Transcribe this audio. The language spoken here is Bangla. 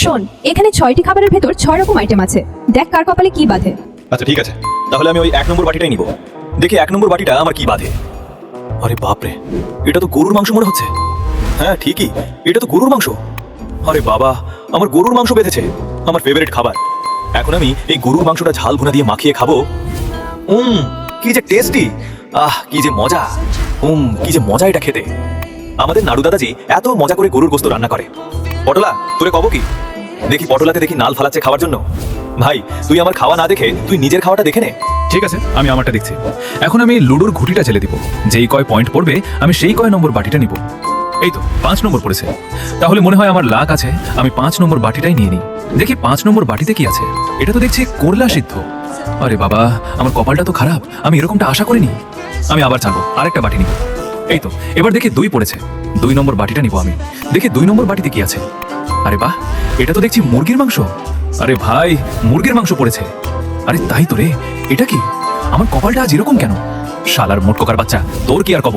শোন, এখানে 6টি খাবারের ভেতর 6 রকম আইটেম আছে। দেখ কার কপালে কি বাঁধে। আচ্ছা ঠিক আছে, তাহলে আমি ওই 1 নম্বর বাটিটাই নিব। দেখি 1 নম্বর বাটিটা আমার কি বাঁধে। আরে বাপরে, এটা তো গরুর মাংস মনে হচ্ছে। হ্যাঁ ঠিকই, এটা তো গরুর মাংস। আরে বাবা, আমার গরুর মাংস বেঁধেছে, আমার ফেভারিট খাবার। এখন আমি এই গরুর মাংসটা ঝাল ভুনা দিয়ে মাখিয়ে খাবো। কি যে টেস্টি, কি যে মজা। কি যে মজা এটা খেতে। আমাদের নাড়ু দাদাজি এত মজা করে গরুর গোস্ত রান্না করে। পটলা, তোরে কব কি? দেখি পটলাতে দেখি নাল ফালাচ্ছে খাওয়ার জন্য। ভাই তুই আমার খাওয়া না দেখে তুই নিজের খাওয়াটা দেখে নে। ঠিক আছে, আমি আমারটা দেখছি। এখন আমি লুডোর ঘুটিটা চেলে দিব। যেই কয় পয়েন্ট পড়বে আমি সেই কয় নম্বর বাটিটা নিব। এই তো 5 নম্বর পড়েছে, তাহলে মনে হয় আমার লাক আছে। আমি 5 নম্বর বাটিটাই নিয়ে নিই। দেখি 5 নম্বর বাটিতে কি আছে। এটা তো দেখছি করলা সিদ্ধ। আরে বাবা, আমার কপালটা তো খারাপ, আমি এরকমটা আশা করিনি। আমি আবার চাবো, আরেকটা বাটি নিব। এই তো এবার দেখি 2 পড়েছে, 2 নম্বর বাটিটা নিব আমি। দেখি 2 নম্বর বাটিতে কি আছে। আরে বাহ, এটা তো দেখছি মুরগির মাংস। আরে ভাই, মুরগির মাংস পড়েছে। আরে তাই তো রে, এটা কি? আমার কপালটা আজ এরকম কেন? শালার মোটকোকার বাচ্চা, তোর কি আর কব।